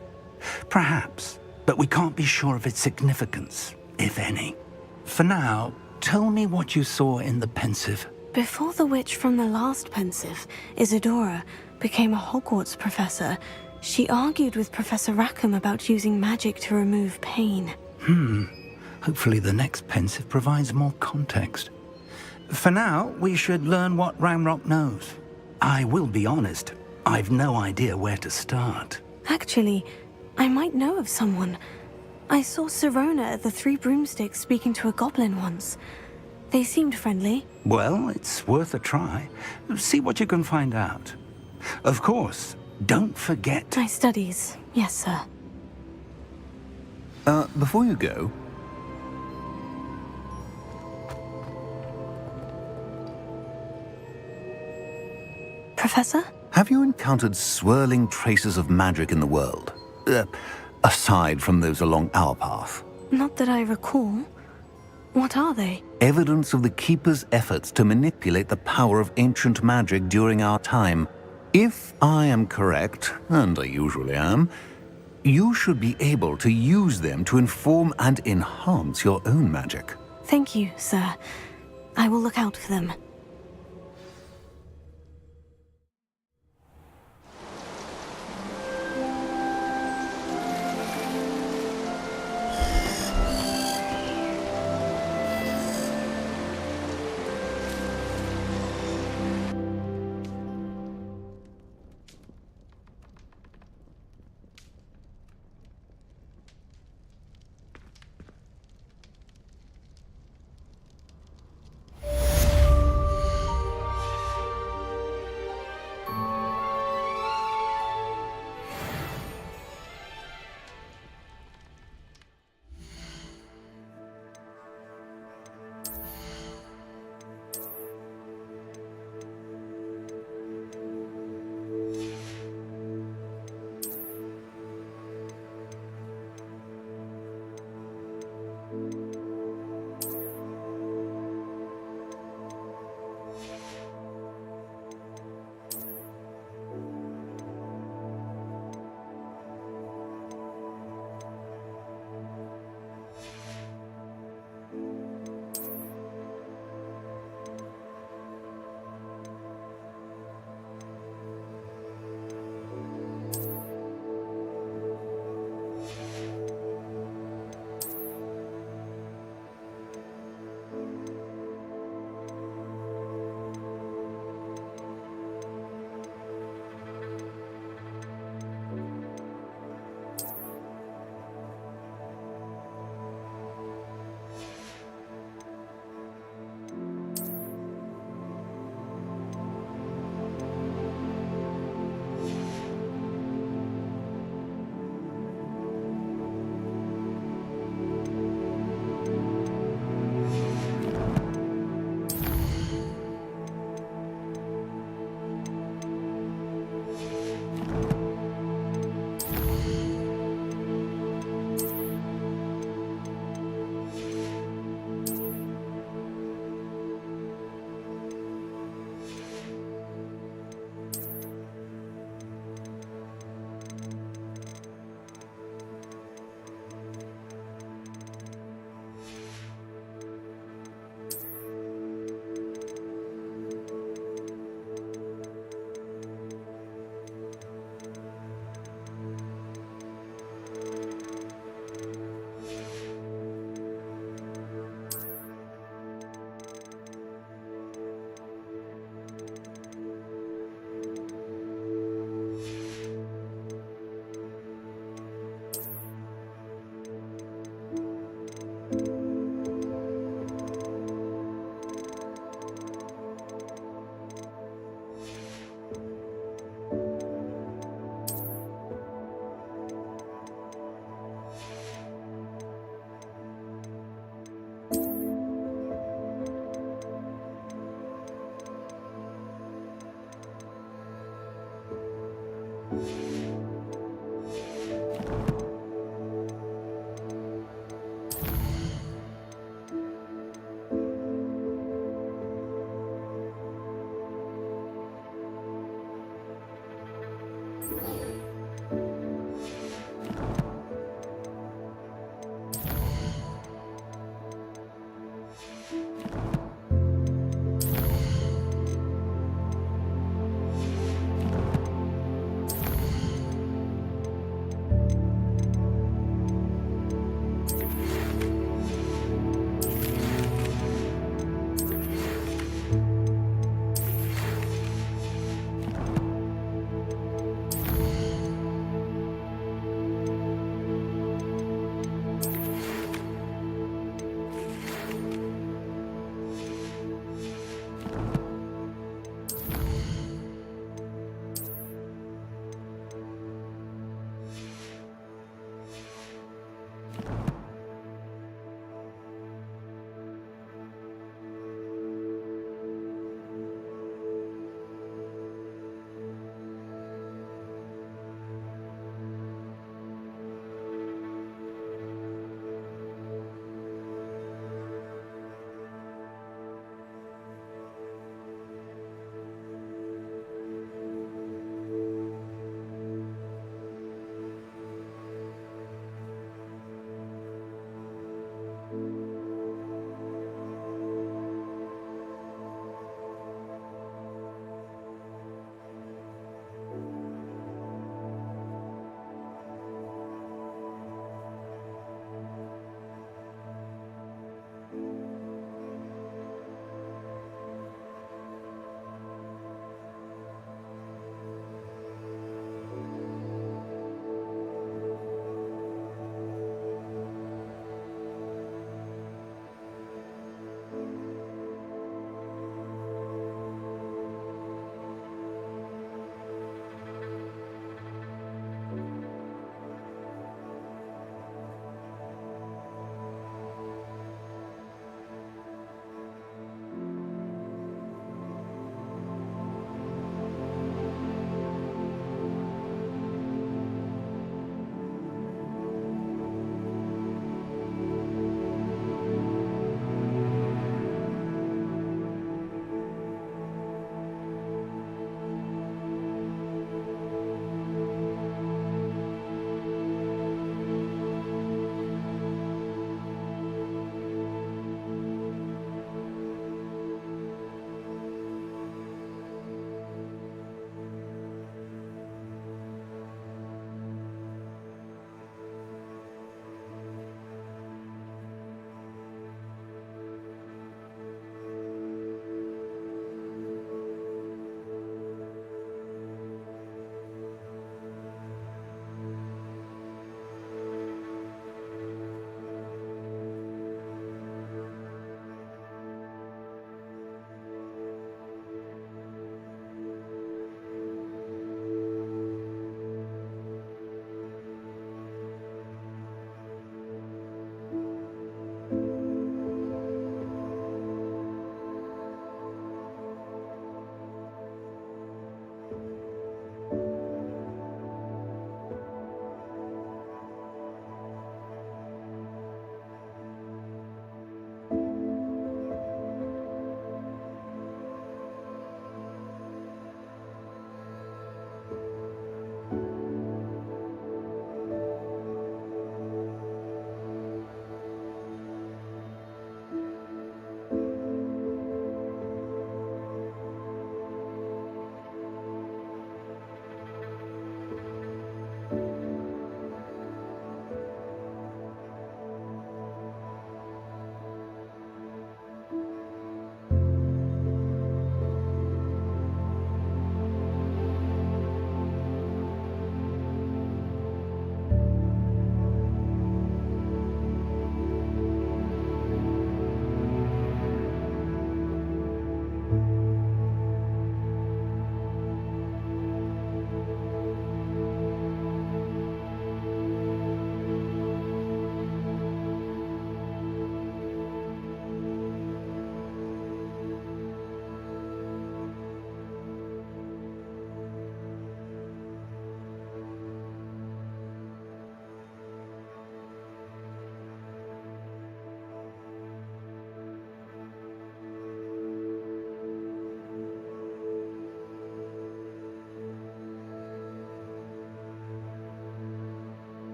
Perhaps, but we can't be sure of its significance, if any. For now, tell me what you saw in the Pensive. Before the witch from the last Pensive, Isadora, became a Hogwarts professor, she argued with Professor Rackham about using magic to remove pain. Hopefully the next Pensive provides more context. For now, we should learn what Ramrock knows. I will be honest, I've no idea where to start. Actually, I might know of someone. I saw Sirona at the Three Broomsticks speaking to a goblin once. They seemed friendly. Well, it's worth a try. See what you can find out. Of course, don't forget... My studies, yes, sir. Before you go... Professor? Have you encountered swirling traces of magic in the world? Aside from those along our path? Not that I recall. What are they? Evidence of the Keeper's efforts to manipulate the power of ancient magic during our time. If I am correct, and I usually am, you should be able to use them to inform and enhance your own magic. Thank you, sir. I will look out for them.